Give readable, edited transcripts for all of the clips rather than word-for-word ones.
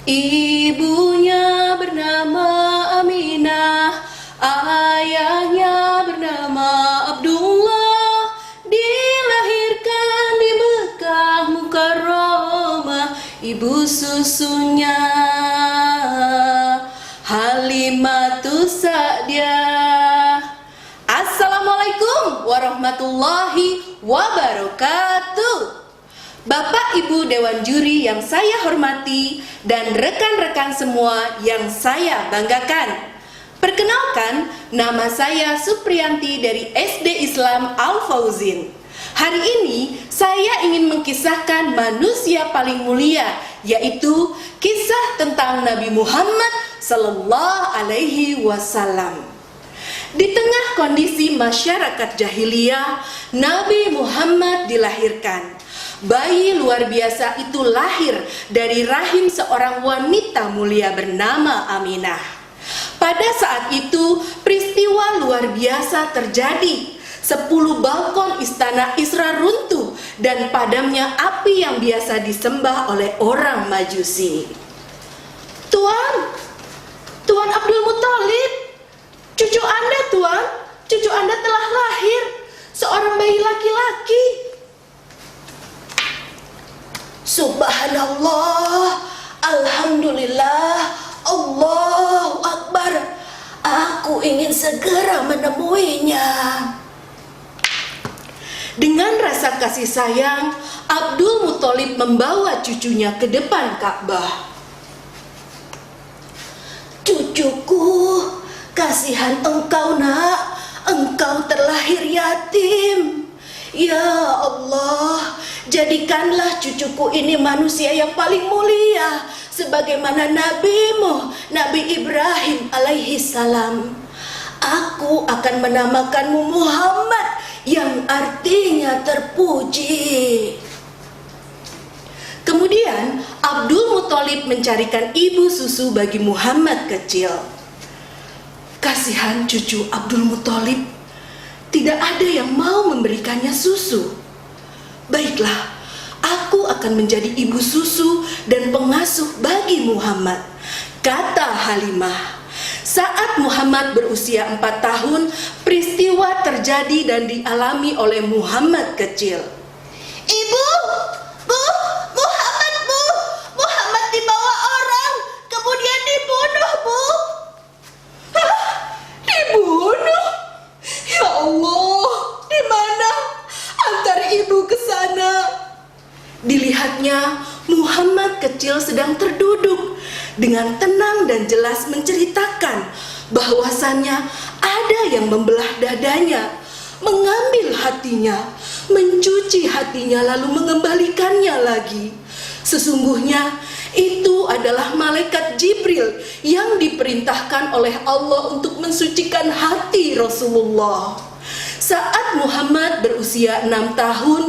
Ibunya bernama Aminah, ayahnya bernama Abdullah, dilahirkan di Mekah Mukarramah. Ibu susunya Halimatus Sa'diyah. Assalamualaikum warahmatullahi wabarakatuh. Bapak Ibu Dewan Juri yang saya hormati dan rekan-rekan semua yang saya banggakan. Perkenalkan, nama saya Supriyanti dari SD Islam Al-Fauzin. Hari ini saya ingin mengkisahkan manusia paling mulia, yaitu kisah tentang Nabi Muhammad Sallallahu Alaihi Wasallam. Di tengah kondisi masyarakat jahiliyah, Nabi Muhammad dilahirkan. Bayi luar biasa itu lahir dari rahim seorang wanita mulia bernama Aminah. Pada saat itu, peristiwa luar biasa terjadi. 10 balkon istana Isra runtuh dan padamnya api yang biasa disembah oleh orang Majusi. Tuan Abdul Muthalib, cucu Anda, Tuan. Cucu Anda telah lahir, seorang bayi laki-laki. Subhanallah, alhamdulillah, Allahu Akbar. Aku ingin segera menemuinya. Dengan rasa kasih sayang, Abdul Muthalib membawa cucunya ke depan Ka'bah. Cucuku, kasihan engkau nak, engkau terlahir yatim. Ya Allah, jadikanlah cucuku ini manusia yang paling mulia, sebagaimana nabimu, Nabi Ibrahim alaihi salam. Aku akan menamakanmu Muhammad, yang artinya terpuji. Kemudian Abdul Muthalib mencarikan ibu susu bagi Muhammad kecil. Kasihan cucu Abdul Muthalib, tidak ada yang mau memberikannya susu. Baiklah, aku akan menjadi ibu susu dan pengasuh bagi Muhammad, kata Halimah. Saat Muhammad berusia 4 tahun, peristiwa terjadi dan dialami oleh Muhammad kecil. Ibu, Muhammad dibawa orang, kemudian dibunuh, Bu. Hah? Dibunuh? Ya Allah, di mana? Antar ibu ke sana. Dilihatnya, Muhammad kecil sedang terduduk dengan tenang dan jelas menceritakan bahwasannya ada yang membelah dadanya, mengambil hatinya, mencuci hatinya lalu mengembalikannya lagi. Sesungguhnya itu adalah malaikat Jibril yang diperintahkan oleh Allah untuk mensucikan hati Rasulullah. Saat Muhammad berusia 6 tahun,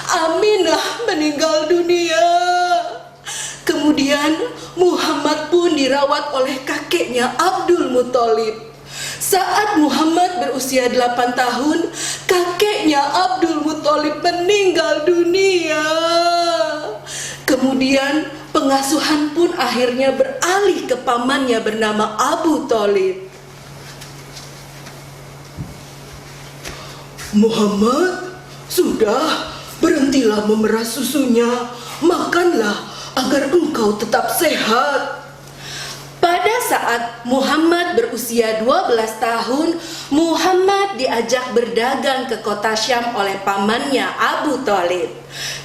Aminah meninggal dunia. Kemudian Muhammad pun dirawat oleh kakeknya Abdul Muthalib. Saat Muhammad berusia 8 tahun, kakeknya Abdul Muthalib meninggal dunia. Kemudian pengasuhan pun akhirnya beralih ke pamannya bernama Abu Thalib. Muhammad, sudah, berhentilah memerah susunya, makanlah agar engkau tetap sehat. Pada saat Muhammad berusia 12 tahun, Muhammad diajak berdagang ke kota Syam oleh pamannya Abu Thalib.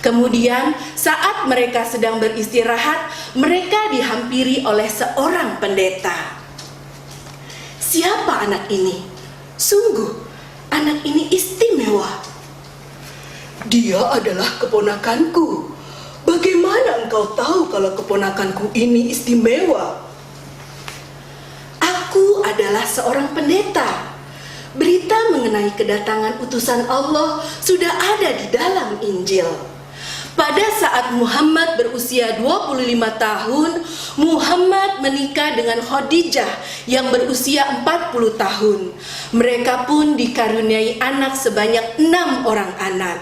Kemudian saat mereka sedang beristirahat, mereka dihampiri oleh seorang pendeta. Siapa anak ini? Sungguh, anak ini istimewa. Dia adalah keponakanku. Bagaimana engkau tahu kalau keponakanku ini istimewa? Aku adalah seorang pendeta. Berita mengenai kedatangan utusan Allah sudah ada di dalam Injil. Pada saat Muhammad berusia 25 tahun, Muhammad menikah dengan Khadijah yang berusia 40 tahun. Mereka pun dikaruniai anak sebanyak 6 orang anak.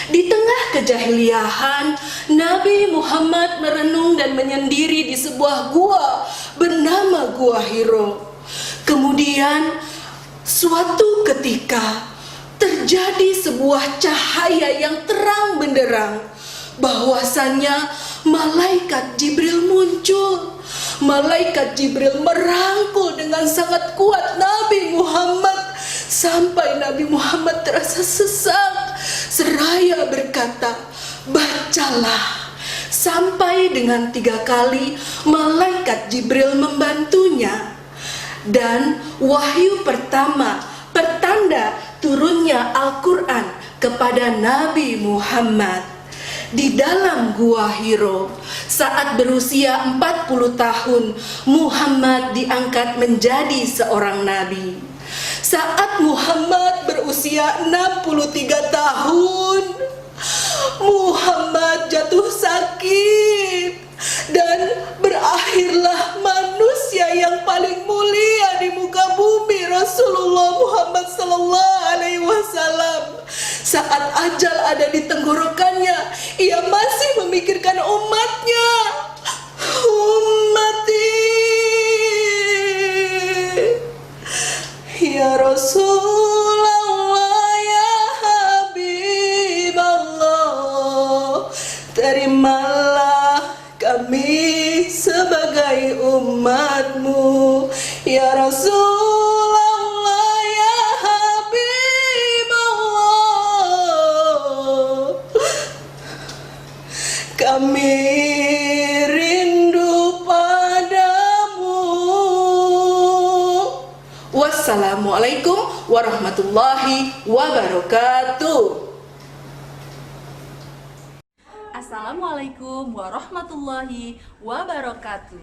Di tengah kejahiliahan, Nabi Muhammad merenung dan menyendiri di sebuah gua bernama Gua Hiro. Kemudian, suatu ketika terjadi sebuah cahaya yang terang benderang, bahwasannya malaikat Jibril muncul. Malaikat Jibril merangkul dengan sangat kuat Nabi Muhammad sampai Nabi Muhammad terasa sesak, seraya berkata, "Bacalah." Sampai dengan 3 kali malaikat Jibril membantunya. Dan wahyu pertama, pertanda turunnya Al-Quran kepada Nabi Muhammad. Di dalam Gua Hiro, saat berusia 40 tahun, Muhammad diangkat menjadi seorang nabi. Saat Muhammad berusia 63 tahun, Muhammad jatuh sakit dan berakhirlah manusia yang paling mulia di muka bumi, Rasulullah Muhammad sallallahu alaihi wasallam. Saat ajal ada di tenggorokannya, ia masih memikirkan umatnya. Ummati ya Rasulullah, ya Habiballah, terimalah kami sebagai umatmu, ya Rasulullah, ya Habiballah, kami rindu padamu. Wassalamualaikum warahmatullahi wabarakatuh. Assalamualaikum warahmatullahi wabarakatuh.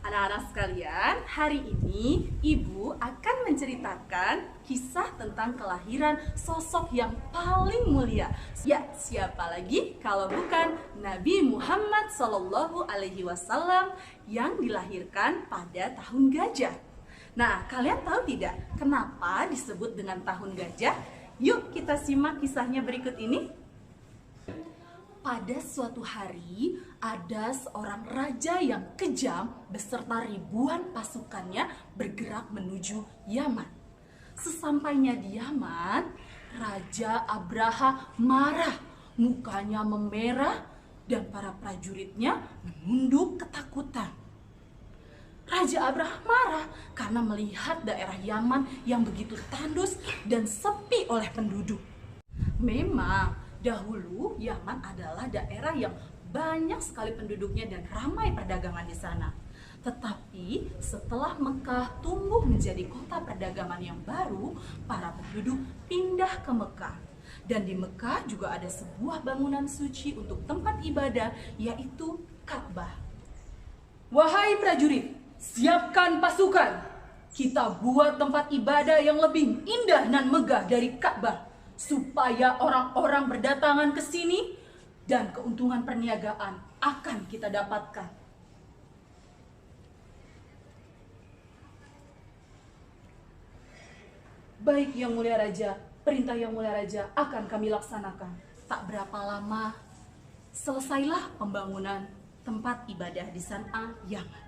Anak-anak sekalian, hari ini Ibu akan menceritakan kisah tentang kelahiran sosok yang paling mulia. Ya, siapa lagi kalau bukan Nabi Muhammad Sallallahu Alaihi Wasallam yang dilahirkan pada tahun gajah. Nah, kalian tahu tidak kenapa disebut dengan tahun gajah? Yuk kita simak kisahnya berikut ini. Pada suatu hari, ada seorang raja yang kejam beserta ribuan pasukannya bergerak menuju Yaman. Sesampainya di Yaman, Raja Abraha marah, mukanya memerah dan para prajuritnya menunduk ketakutan. Raja Abraha marah karena melihat daerah Yaman yang begitu tandus dan sepi oleh penduduk. Memang dahulu Yaman adalah daerah yang banyak sekali penduduknya dan ramai perdagangan di sana. Tetapi setelah Mekah tumbuh menjadi kota perdagangan yang baru, para penduduk pindah ke Mekah. Dan di Mekah juga ada sebuah bangunan suci untuk tempat ibadah, yaitu Ka'bah. Wahai prajurit, siapkan pasukan. Kita buat tempat ibadah yang lebih indah dan megah dari Ka'bah, supaya orang-orang berdatangan ke sini dan keuntungan perniagaan akan kita dapatkan. Baik yang mulia raja, perintah yang mulia raja akan kami laksanakan. Tak berapa lama, selesailah pembangunan tempat ibadah di San'a, Yaman.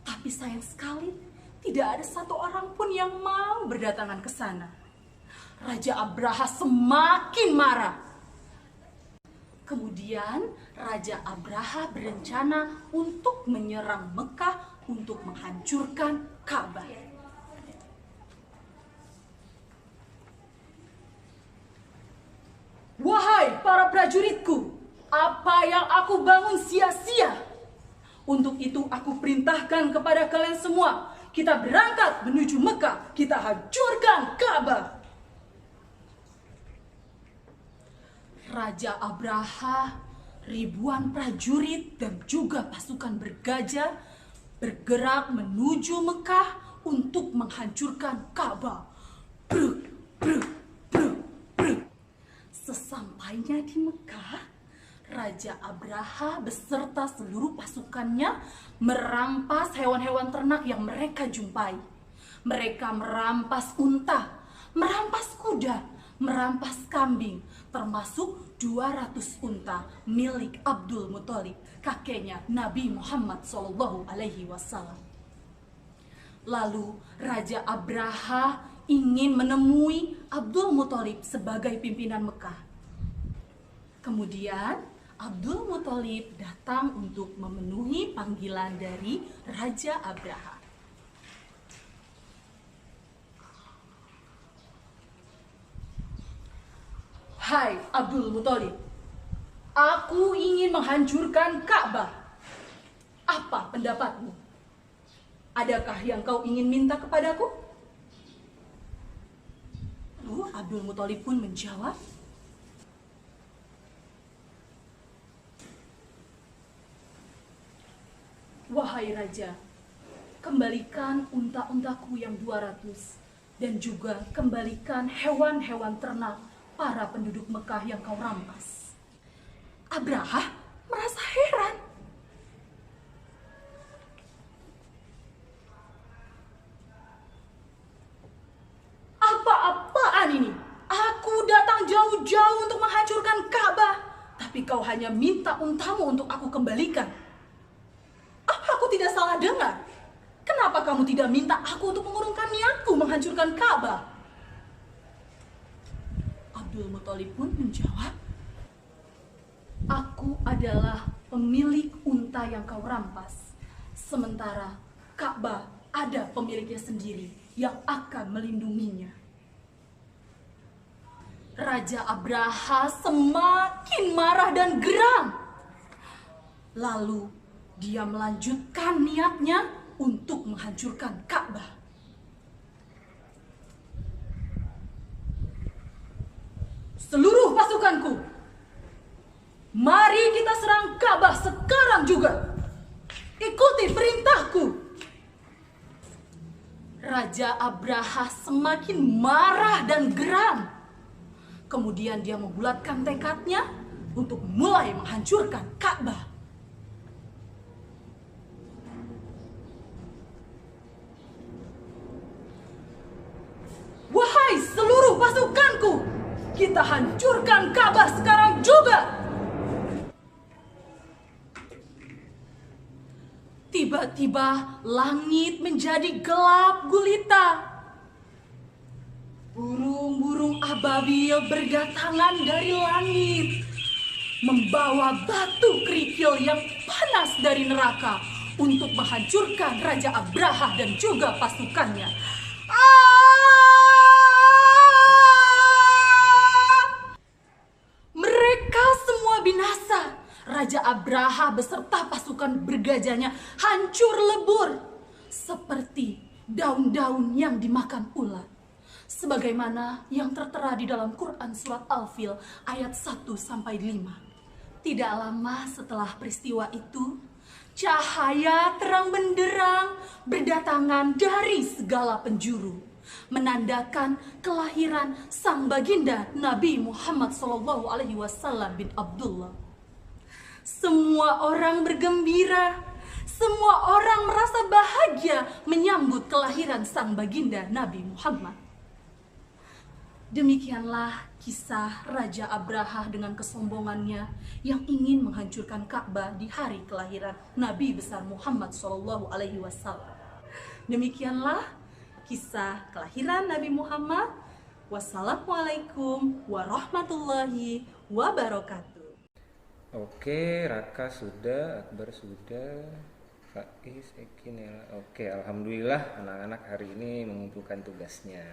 Tapi sayang sekali, tidak ada satu orang pun yang mau berdatangan ke sana. Raja Abraha semakin marah. Kemudian Raja Abraha berencana untuk menyerang Mekah untuk menghancurkan Ka'bah. Wahai para prajuritku, apa yang aku bangun sia-sia? Untuk itu aku perintahkan kepada kalian semua, kita berangkat menuju Mekah, kita hancurkan Ka'bah. Raja Abraha, ribuan prajurit dan juga pasukan bergajah bergerak menuju Mekah untuk menghancurkan Ka'bah. Bruk, bruk, bruk, bruk. Sesampainya di Mekah, Raja Abraha beserta seluruh pasukannya merampas hewan-hewan ternak yang mereka jumpai. Mereka merampas unta, merampas kuda, merampas kambing, termasuk 200 unta milik Abdul Muthalib, kakeknya Nabi Muhammad SAW. Lalu Raja Abraha ingin menemui Abdul Muthalib sebagai pimpinan Mekah. Kemudian Abdul Muthalib datang untuk memenuhi panggilan dari Raja Abraha. Hai Abdul Muthalib, aku ingin menghancurkan Ka'bah. Apa pendapatmu? Adakah yang kau ingin minta kepadaku? Lalu Abdul Muthalib pun menjawab, wahai raja, kembalikan unta-untaku yang 200 dan juga kembalikan hewan-hewan ternak para penduduk Mekah yang kau rampas. Abraha merasa heran. Apa-apaan ini? Aku datang jauh-jauh untuk menghancurkan Ka'bah, tapi kau hanya minta untamu untuk aku kembalikan. Apa aku tidak salah dengar? Kenapa kamu tidak minta aku untuk mengurungkan niatku menghancurkan Ka'bah? Abdul Muthalib pun menjawab, aku adalah pemilik unta yang kau rampas. Sementara Ka'bah ada pemiliknya sendiri yang akan melindunginya. Raja Abraha semakin marah dan geram. Lalu dia melanjutkan niatnya untuk menghancurkan Ka'bah. Seluruh pasukanku, mari kita serang Ka'bah sekarang juga. Ikuti perintahku. Raja Abraha semakin marah dan geram. Kemudian dia membulatkan tekadnya untuk mulai menghancurkan Ka'bah. Wahai seluruh pasukanku, kita hancurkan Ka'bah sekarang juga. Tiba-tiba langit menjadi gelap gulita. Burung-burung ababil berdatangan dari langit, membawa batu kerikil yang panas dari neraka untuk menghancurkan Raja Abraha dan juga pasukannya. Mereka semua binasa. Raja Abraha beserta pasukan bergajahnya hancur lebur seperti daun-daun yang dimakan ulat. Sebagaimana yang tertera di dalam Quran Surat Al-Fil ayat 1-5. Tidak lama setelah peristiwa itu, cahaya terang benderang berdatangan dari segala penjuru, menandakan kelahiran sang baginda Nabi Muhammad SAW bin Abdullah. Semua orang bergembira, semua orang merasa bahagia menyambut kelahiran sang baginda Nabi Muhammad. Demikianlah kisah Raja Abraha dengan kesombongannya yang ingin menghancurkan Ka'bah di hari kelahiran Nabi besar Muhammad SAW. Demikianlah kisah kelahiran Nabi Muhammad. Wassalamualaikum warahmatullahi wabarakatuh. Oke, Raka sudah, Akbar sudah, Faiz, Eki, Nela. Oke, alhamdulillah anak-anak hari ini mengumpulkan tugasnya.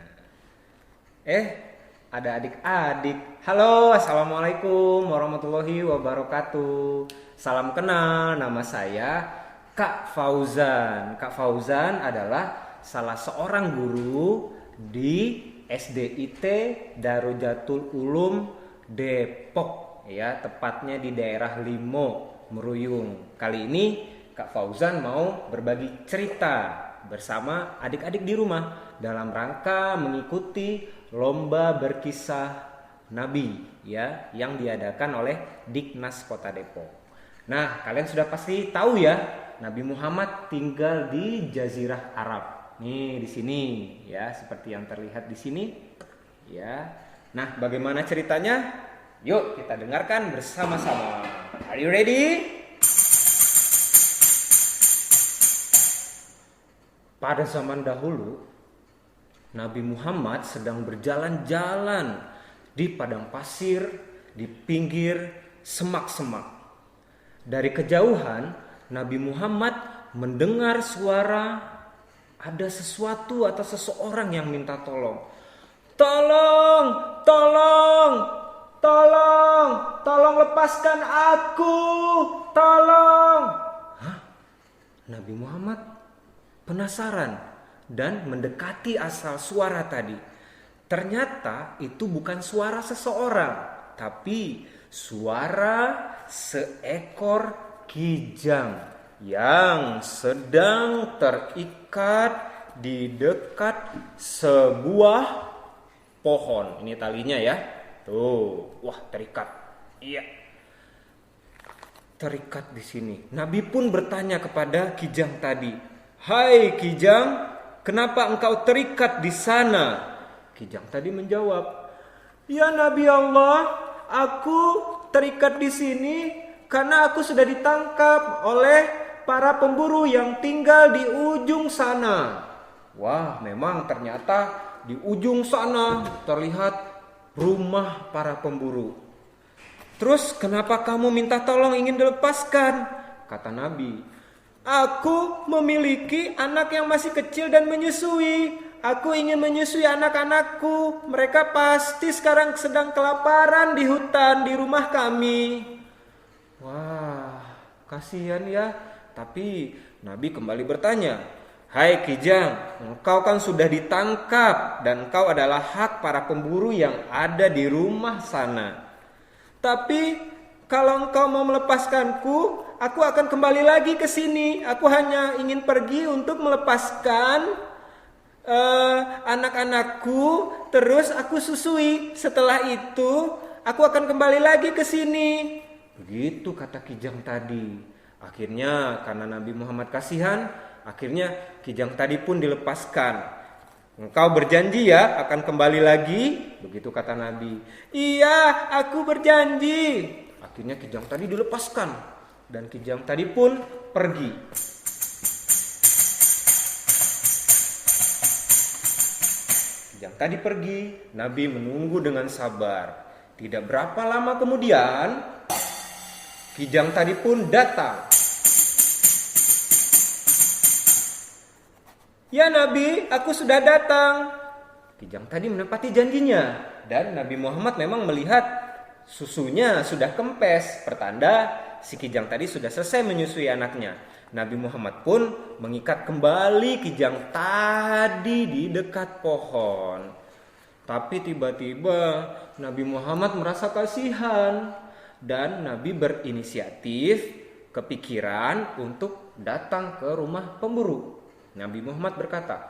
Ada adik-adik. Halo, assalamualaikum warahmatullahi wabarakatuh. Salam kenal, nama saya Kak Fauzan. Kak Fauzan adalah salah seorang guru di SDIT Darujatul Ulum Depok, ya, tepatnya di daerah Limo, Meruyung. Kali ini Kak Fauzan mau berbagi cerita bersama adik-adik di rumah dalam rangka mengikuti lomba berkisah Nabi, ya, yang diadakan oleh Diknas Kota Depok. Nah, kalian sudah pasti tahu ya, Nabi Muhammad tinggal di Jazirah Arab. Nih di sini, ya, seperti yang terlihat di sini, ya. Nah, bagaimana ceritanya? Yuk kita dengarkan bersama-sama. Are you ready? Pada zaman dahulu, Nabi Muhammad sedang berjalan-jalan di padang pasir, di pinggir semak-semak. Dari kejauhan, Nabi Muhammad mendengar suara ada sesuatu atau seseorang yang minta tolong. Tolong, tolong, tolong, tolong lepaskan aku, tolong. Hah? Nabi Muhammad penasaran dan mendekati asal suara tadi. Ternyata itu bukan suara seseorang, tapi suara seekor kijang yang sedang terikat di dekat sebuah pohon. Ini talinya ya. Tuh, wah terikat. Iya. Terikat di sini. Nabi pun bertanya kepada kijang tadi, "Hai kijang, kenapa engkau terikat di sana?" Kijang tadi menjawab, "Ya Nabi Allah, aku terikat di sini karena aku sudah ditangkap oleh para pemburu yang tinggal di ujung sana." Wah, memang ternyata di ujung sana terlihat rumah para pemburu. "Terus kenapa kamu minta tolong ingin dilepaskan?" Kata Nabi, "Aku memiliki anak yang masih kecil dan menyusui. Aku ingin menyusui anak-anakku. Mereka pasti sekarang sedang kelaparan di hutan di rumah kami." Wah, kasihan ya. Tapi Nabi kembali bertanya, "Hai kijang, engkau kan sudah ditangkap dan engkau adalah hak para pemburu yang ada di rumah sana. Tapi kalau engkau mau melepaskanku, aku akan kembali lagi ke sini. Aku hanya ingin pergi untuk melepaskan anak-anakku, terus aku susui. Setelah itu, aku akan kembali lagi ke sini." Begitu kata kijang tadi. Akhirnya karena Nabi Muhammad kasihan, akhirnya kijang tadi pun dilepaskan. "Engkau berjanji ya akan kembali lagi?" Begitu kata Nabi. "Iya, aku berjanji." Akhirnya kijang tadi dilepaskan dan kijang tadi pun pergi. Kijang tadi pergi, Nabi menunggu dengan sabar. Tidak berapa lama kemudian, kijang tadi pun datang. "Ya Nabi, aku sudah datang." Kijang tadi menepati janjinya dan Nabi Muhammad memang melihat susunya sudah kempes, pertanda si kijang tadi sudah selesai menyusui anaknya. Nabi Muhammad pun mengikat kembali kijang tadi di dekat pohon. Tapi tiba-tiba Nabi Muhammad merasa kasihan dan Nabi berinisiatif kepikiran untuk datang ke rumah pemburu. Nabi Muhammad berkata,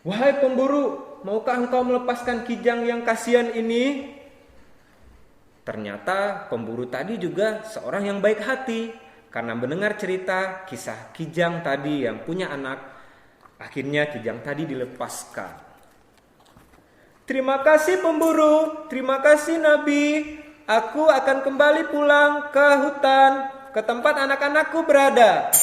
"Wahai pemburu, maukah engkau melepaskan kijang yang kasihan ini?" Ternyata pemburu tadi juga seorang yang baik hati. Karena mendengar cerita kisah kijang tadi yang punya anak, akhirnya kijang tadi dilepaskan. "Terima kasih pemburu, terima kasih Nabi. Aku akan kembali pulang ke hutan, ke tempat anak-anakku berada."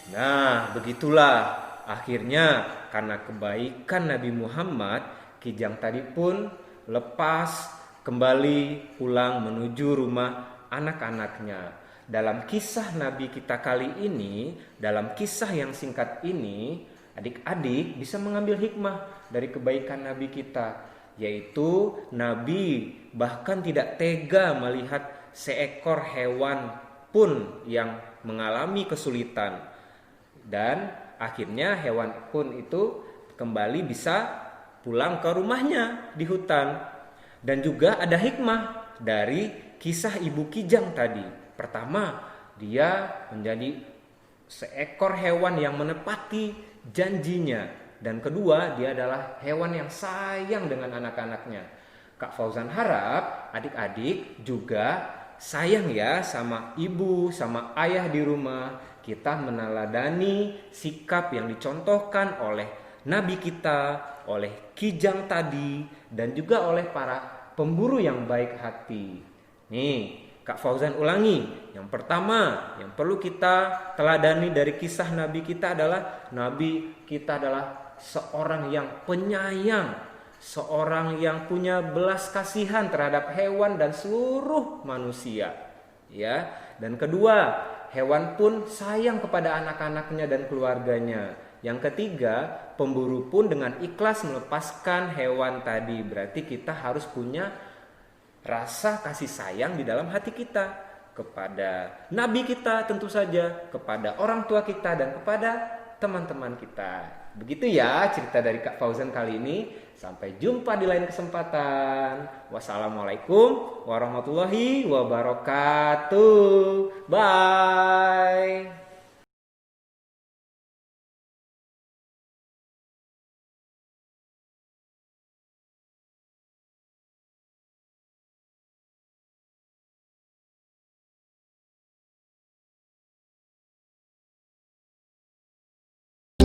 Nah, begitulah. Akhirnya karena kebaikan Nabi Muhammad, kijang tadi pun lepas kembali pulang menuju rumah anak-anaknya. Dalam kisah Nabi kita kali ini, dalam kisah yang singkat ini, adik-adik bisa mengambil hikmah dari kebaikan Nabi kita, yaitu Nabi bahkan tidak tega melihat seekor hewan pun yang mengalami kesulitan. Dan akhirnya hewan pun itu kembali bisa pulang ke rumahnya di hutan. Dan juga ada hikmah dari kisah ibu kijang tadi. Pertama, dia menjadi seekor hewan yang menepati janjinya. Dan kedua, dia adalah hewan yang sayang dengan anak-anaknya. Kak Fauzan harap adik-adik juga sayang ya sama ibu, sama ayah di rumah. Kita meneladani sikap yang dicontohkan oleh nabi kita, oleh kijang tadi, dan juga oleh para pemburu yang baik hati. Nih, Kak Fauzan ulangi. Yang pertama, yang perlu kita teladani dari kisah nabi kita adalah nabi kita adalah seorang yang penyayang, seorang yang punya belas kasihan terhadap hewan dan seluruh manusia. Ya, dan kedua, hewan pun sayang kepada anak-anaknya dan keluarganya. Yang ketiga, pemburu pun dengan ikhlas melepaskan hewan tadi. Berarti kita harus punya rasa kasih sayang di dalam hati kita kepada nabi kita tentu saja, kepada orang tua kita dan kepada teman-teman kita. Begitu ya cerita dari Kak Fauzan kali ini. Sampai jumpa di lain kesempatan. Wassalamualaikum warahmatullahi wabarakatuh. Bye.